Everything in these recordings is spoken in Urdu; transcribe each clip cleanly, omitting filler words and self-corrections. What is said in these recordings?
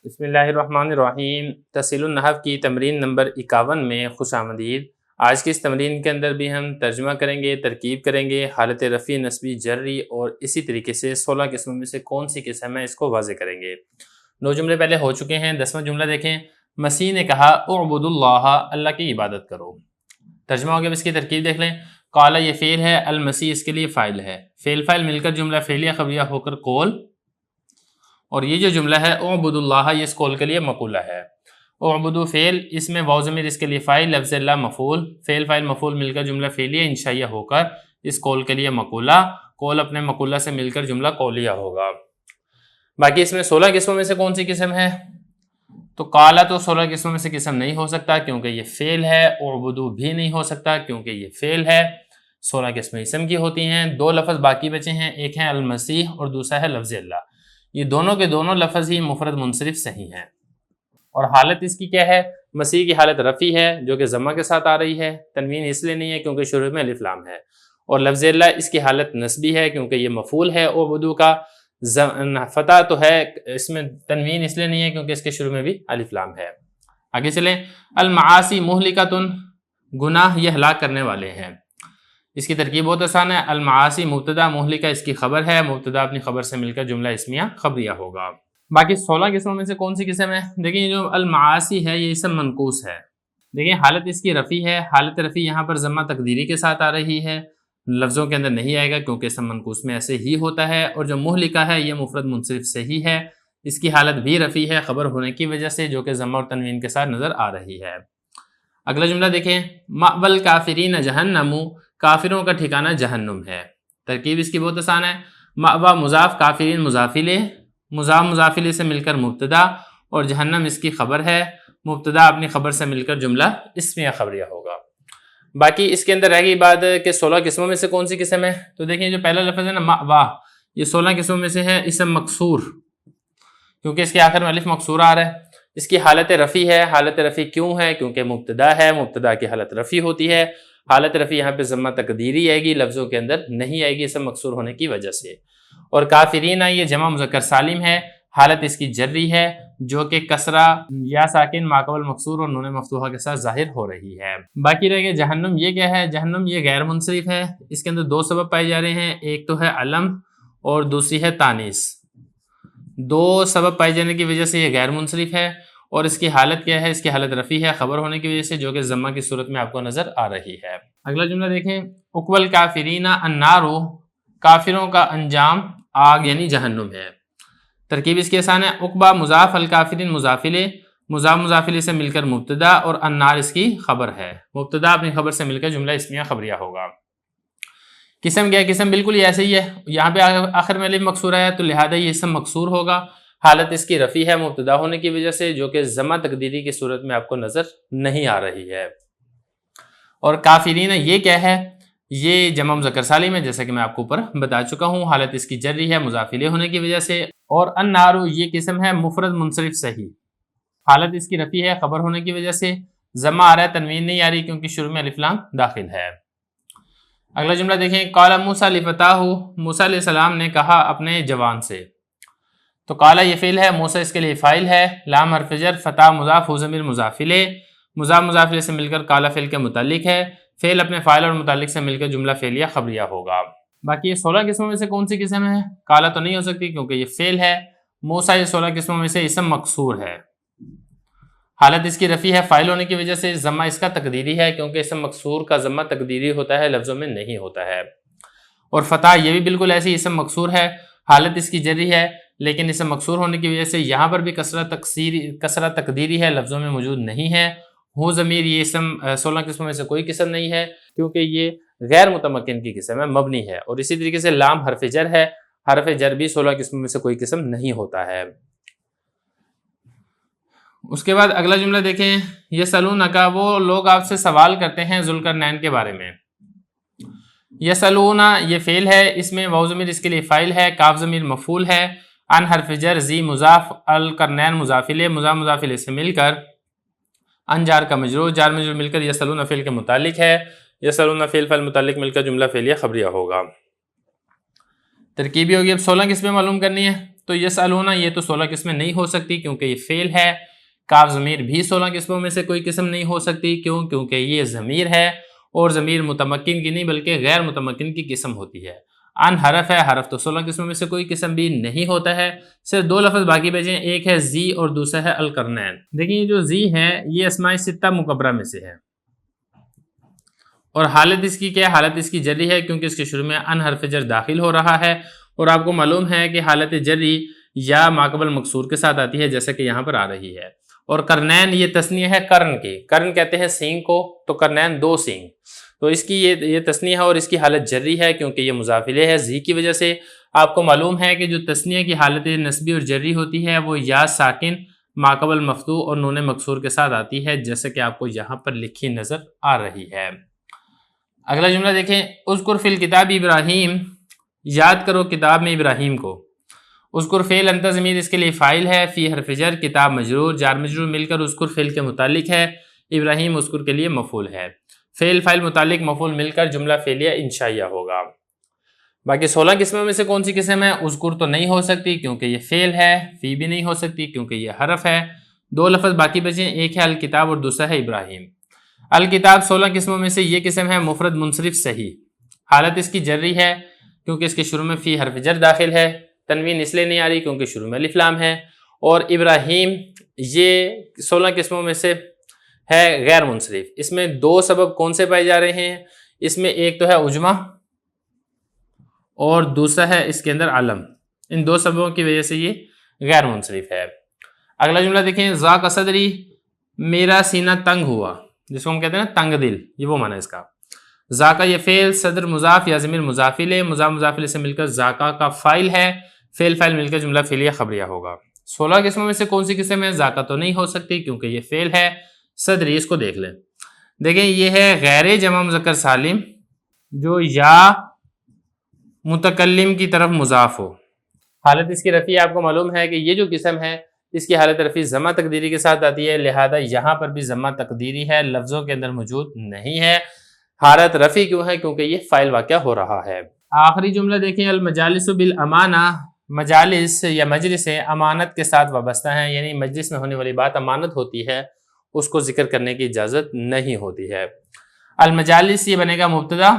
بسم اللہ الرحمن الرحیم۔ تحصیل النحو کی تمرین نمبر 51 میں خوش آمدید۔ آج کی اس تمرین کے اندر بھی ہم ترجمہ کریں گے، ترکیب کریں گے، حالت رفعی، نصبی، جری اور اسی طریقے سے 16 قسموں میں سے کون سی قسم ہے اس کو واضح کریں گے۔ 9 جملے پہلے ہو چکے ہیں، 10واں جملہ دیکھیں۔ مسیح نے کہا اعبدوا اللہ، اللہ کی عبادت کرو۔ ترجمہ ہو گیا، اس کی ترکیب دیکھ لیں۔ قال یہ فعل ہے، المسیح اس کے لیے فاعل ہے، فعل فاعل مل کر جملہ فعلیہ خبریہ ہو کر قول، اور یہ جو جملہ ہے اعبدوا اللہ، یہ اس قول کے لیے مقولہ ہے۔ اعبدوا فعل، اس میں واو ضمیر اس کے لیے فاعل، لفظ اللہ مفعول، فعل فاعل مفعول مل کر جملہ فعلیہ انشائیہ ہو کر اس قول کے لیے مقولہ، قول اپنے مقولہ سے مل کر جملہ قولیہ ہوگا۔ باقی اس میں 16 قسموں میں سے کون سی قسم ہے؟ تو قالا تو 16 قسموں میں سے قسم نہیں ہو سکتا کیونکہ یہ فعل ہے، اعبدوا بھی نہیں ہو سکتا کیونکہ یہ فعل ہے۔ 16 قسمیں اسم کی ہوتی ہیں، 2 لفظ باقی بچے ہیں، ایک ہے المسیح اور دوسرا ہے لفظ اللہ۔ یہ دونوں کے دونوں لفظ ہی مفرد منصرف صحیح ہیں، اور حالت اس کی کیا ہے؟ مسیح کی حالت رفعی ہے جو کہ ضمہ کے ساتھ آ رہی ہے، تنوین اس لیے نہیں ہے کیونکہ شروع میں الف لام ہے، اور لفظ اللہ اس کی حالت نصبی ہے کیونکہ یہ مفعول ہے اعبدوا کا، فتح تو ہے، اس میں تنوین اس لیے نہیں ہے کیونکہ اس کے شروع میں بھی الف لام ہے۔ آگے چلیں۔ المعاصی مہلکۃ، گناہ یہ ہلاک کرنے والے ہیں۔ اس کی ترکیب بہت آسان ہے، المعاصی مبتدا، مہلکہ اس کی خبر ہے، مبتدا اپنی خبر سے مل کر جملہ اسمیہ خبریہ ہوگا۔ باقی 16 قسموں میں سے کون سی قسم ہے؟ دیکھیں یہ جو المعاصی ہے یہ اسم منقوص ہے، دیکھیں حالت اس کی رفعی ہے، حالت رفعی یہاں پر ضمہ تقدیری کے ساتھ آ رہی ہے، لفظوں کے اندر نہیں آئے گا کیونکہ اسم منقوص میں ایسے ہی ہوتا ہے، اور جو مہلکہ ہے یہ مفرد منصرف سے ہی ہے، اس کی حالت بھی رفعی ہے خبر ہونے کی وجہ سے جو کہ ضمہ اور تنوین کے ساتھ نظر آ رہی ہے۔ اگلا جملہ دیکھیں۔ مأوى الکافرین جہنم، کافروں کا ٹھکانہ جہنم ہے۔ ترکیب اس کی بہت آسان ہے، مأوى مضاف، کافرین مضاف الیہ، مضاف مضاف الیہ سے مل کر مبتدا، اور جہنم اس کی خبر ہے، مبتدا اپنی خبر سے مل کر جملہ اسمیہ خبریہ ہوگا۔ باقی اس کے اندر رہ گئی بات کہ 16 قسموں میں سے کون سی قسم ہے، تو دیکھیں جو پہلا لفظ ہے نا مأوى، یہ 16 قسموں میں سے ہے اسم مکسور، کیونکہ اس کے آخر میں الف مکسور آ رہا ہے۔ اس کی حالت رفعی ہے، حالت رفعی کیوں ہے؟ کیونکہ مبتدا ہے، مبتدا کی حالت رفعی ہوتی ہے، حالت رفعی یہاں پہ ضمہ تقدیری آئے گی، لفظوں کے اندر نہیں آئے گی اسم مکسور ہونے کی وجہ سے۔ اور کافرین یہ جمع مذکر سالم ہے، حالت اس کی جری ہے جو کہ کسرہ یا ساکن ما قبل مکسور اور نون مفتوحہ کے ساتھ ظاہر ہو رہی ہے۔ باقی رہ گیا جہنم، یہ کیا ہے؟ جہنم یہ غیر منصرف ہے، اس کے اندر 2 سبب پائے جا رہے ہیں، ایک تو ہے علم اور دوسری ہے تانیث، 2 سبب پائے جانے کی وجہ سے یہ غیر منصرف ہے، اور اس کی حالت کیا ہے؟ اس کی حالت رفعی ہے خبر ہونے کی وجہ سے جو کہ ضمہ کی صورت میں آپ کو نظر آ رہی ہے۔ اگلا جملہ دیکھیں۔ عقبی الکافرین النار، کافروں کا انجام آگ یعنی جہنم ہے۔ ترکیب اس کی آسان ہے، عقبہ مضاف، الکافرین مضاف الیہ، مضاف مضاف الیہ سے مل کر مبتدا، اور النار اس کی خبر ہے، مبتدا اپنی خبر سے مل کر جملہ اسمیہ خبریہ ہوگا۔ قسم کیا ہے؟ قسم بالکل ہی ایسے ہی ہے، یہاں پہ آخر میں الف مکسور ہے تو لہذا یہ اسم مکسور ہوگا، حالت اس کی رفعی ہے مبتدا ہونے کی وجہ سے جو کہ ضمہ تقدیری کی صورت میں آپ کو نظر نہیں آ رہی ہے۔ اور کافرین یہ کیا ہے؟ یہ جمع مذکر سالم ہے جیسا کہ میں آپ کو اوپر بتا چکا ہوں، حالت اس کی جری ہے مضاف الیہ ہونے کی وجہ سے، اور النار یہ قسم ہے مفرد منصرف صحیح، حالت اس کی رفعی ہے خبر ہونے کی وجہ سے، ضمہ آ رہا ہے تنوین نہیں آ رہی کیونکہ شروع میں الف لام داخل ہے۔ اگلا جملہ دیکھیں۔ قال موسیٰ لفتاہ، موسیٰ علیہ السلام نے کہا اپنے جوان سے، تو قال یہ فعل ہے، موسیٰ اس کے لیے فاعل ہے، لام حرف جر، فتح مضاف، ہو ضمیر مضاف الیہ، مضاف مضاف الیہ سے مل کر قال فعل کے متعلق ہے، فعل اپنے فاعل اور متعلق سے مل کر جملہ فعلیہ خبریہ ہوگا۔ باقی یہ 16 قسموں میں سے کون سی قسم ہے؟ قال تو نہیں ہو سکتی کیونکہ یہ فعل ہے، موسیٰ یہ 16 قسموں میں سے اسم مکسور ہے، حالت اس کی رفعی ہے فاعل ہونے کی وجہ سے، ضمہ اس کا تقدیری ہے کیونکہ اسم مکسور کا ضمہ تقدیری ہوتا ہے لفظوں میں نہیں ہوتا ہے، اور فتح یہ بھی بالکل ایسی اسم مکسور ہے، حالت اس کی جری ہے لیکن اسم مکسور ہونے کی وجہ سے یہاں پر بھی کسرہ تقدیری ہے لفظوں میں موجود نہیں ہے، ہو ضمیر یہ اسم 16 قسموں میں سے کوئی قسم نہیں ہے کیونکہ یہ غیر متمکن کی قسم ہے، مبنی ہے، اور اسی طریقے سے لام حرف جر ہے، حرف جر بھی 16 قسموں میں سے کوئی قسم نہیں ہوتا ہے۔ اس کے بعد اگلا جملہ دیکھیں۔ یسألونک، وہ لوگ آپ سے سوال کرتے ہیں ذوالقرنین کے بارے میں۔ یسألون یہ فعل ہے، اس میں واو ضمیر اس کے لیے فاعل ہے، کاف ضمیر مفعول ہے، ان حرف جر، ذی مضاف، القرنین مضاف الیہ، مضاف مضاف الیہ سے مل کر ان جار کا مجرور، جار مجرور مل کر یسألون فعل کے متعلق ہے، یسألون فعل فعل متعلق مل کر جملہ فعلیہ خبریہ ہوگا۔ ترکیبی ہوگی۔ اب 16 قسمیں معلوم کرنی ہے۔ تو یسألون یہ تو 16 قسمیں نہیں ہو سکتی کیونکہ یہ فعل ہے. کاف ضمیر بھی 16 قسموں میں سے کوئی قسم نہیں ہو سکتی. کیوں؟ کیونکہ یہ ضمیر ہے اور ضمیر متمکن کی نہیں بلکہ غیر متمکن کی قسم ہوتی ہے. ان حرف ہے، حرف تو 16 قسموں میں سے کوئی قسم بھی نہیں ہوتا ہے. صرف 2 لفظ باقی بچے ہیں، ایک ہے زی اور دوسرا ہے القرنین. دیکھیں یہ جو زی ہے یہ اسماء ستہ مکبرہ میں سے ہے اور حالت اس کی کیا ہے؟ حالت اس کی جری ہے کیونکہ اس کے شروع میں ان حرف جر داخل ہو رہا ہے اور آپ کو معلوم ہے کہ حالت جری یا ماقبل مکسور کے ساتھ آتی ہے جیسا کہ یہاں پر آ رہی ہے. اور کرنین یہ تثنیہ ہے کرن کی، کرن کہتے ہیں سینگ کو، تو کرنین 2 سینگ، تو اس کی یہ تثنیہ ہے اور اس کی حالت جری ہے کیونکہ یہ مضاف الیہ ہے زی کی وجہ سے. آپ کو معلوم ہے کہ جو تثنیہ کی حالت نسبی اور جری ہوتی ہے وہ یا ساکن ماقبل مفتوح اور نون مکسور کے ساتھ آتی ہے جیسے کہ آپ کو یہاں پر لکھی نظر آ رہی ہے. اگلا جملہ دیکھیں، اذکر فی الکتاب ابراہیم، یاد کرو کتاب میں ابراہیم کو. اذکر فعل انت ضمیر اس کے لیے فاعل ہے، فی حرف جر، کتاب مجرور، جار مجرور مل کر اذکر فعل کے متعلق ہے، ابراہیم اذکر کے لیے مفعول ہے. فعل فاعل متعلق مفعول مل کر جملہ فعلیہ انشائیہ ہوگا. باقی 16 قسموں میں سے کون سی قسم ہے؟ اذکر تو نہیں ہو سکتی کیونکہ یہ فعل ہے، فی بھی نہیں ہو سکتی کیونکہ یہ حرف ہے. 2 لفظ باقی بچے ہیں، ایک ہے الکتاب اور دوسرا ہے ابراہیم. الکتاب 16 قسموں میں سے یہ قسم ہے مفرد منصرف صحیح. حالت اس کی جری ہے کیونکہ اس کے شروع میں فی حرف جر داخل ہے، تنوین اس لیے نہیں آ رہی کیونکہ شروع میں الف لام ہے. اور ابراہیم یہ 16 قسموں میں سے ہے غیر منصرف. اس میں 2 سبب کون سے پائے جا رہے ہیں؟ اس میں ایک تو ہے عجمہ اور دوسرا ہے اس کے اندر علم. ان 2 سببوں کی وجہ سے یہ غیر منصرف ہے. اگلا جملہ دیکھیں، ذاک صدری، میرا سینہ تنگ ہوا، جس کو ہم کہتے ہیں نا تنگ دل، یہ وہ معنی اس کا. ذاکا یہ فعل، صدر مضاف یا ضمیر مضاف الیہ، مضاف مضاف الیہ سے مل کر ذاکا کا فاعل ہے، فعل فاعل مل کر جملہ فعلیہ خبریہ ہوگا. 16 قسموں میں سے کون سی قسم ہے؟ ذاکا تو نہیں ہو سکتی کیونکہ یہ فعل ہے. صدری اس کو دیکھ لیں، دیکھیں یہ ہے غیر جمع مذکر سالم جو یا متکلم کی طرف مضاف ہو. حالت اس کی رفیع آپ کو معلوم ہے کہ یہ جو قسم ہے اس کی حالت رفیع ضمہ تقدیری کے ساتھ آتی ہے، لہذا یہاں پر بھی ضمہ تقدیری ہے، لفظوں کے اندر موجود نہیں ہے. حالت رفیع کیوں ہے؟ کیونکہ یہ فاعل واقع ہو رہا ہے. آخری جملہ دیکھیں، المجالس بالامانہ، مجالس یا مجلس امانت کے ساتھ وابستہ ہیں، یعنی مجلس میں ہونے والی بات امانت ہوتی ہے، اس کو ذکر کرنے کی اجازت نہیں ہوتی ہے. المجالس یہ بنے گا مبتدا،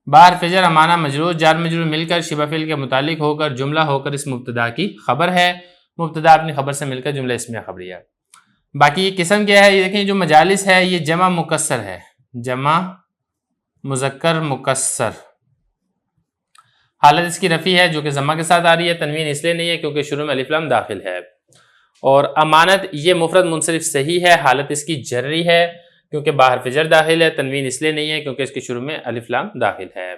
بار فجر امانہ مجرور، جار مجرور مل کر شبہ فعل کے متعلق ہو کر جملہ ہو کر اس مبتدا کی خبر ہے. مبتدا اپنی خبر سے مل کر جملہ اسمیہ خبریہ. باقی یہ قسم کیا ہے؟ یہ دیکھیں جو مجالس ہے یہ جمع مکسر ہے، جمع مذکر مکسر. حالت اس کی رفیع ہے جو کہ ضمہ کے ساتھ آ رہی ہے، تنوین اس لیے نہیں ہے کیونکہ شروع میں الف لام داخل ہے. اور امانت یہ مفرد منصرف صحیح ہے، حالت اس کی جری ہے کیونکہ باہر فجر داخل ہے، تنوین اس لیے نہیں ہے کیونکہ اس کے شروع میں الف لام داخل ہے.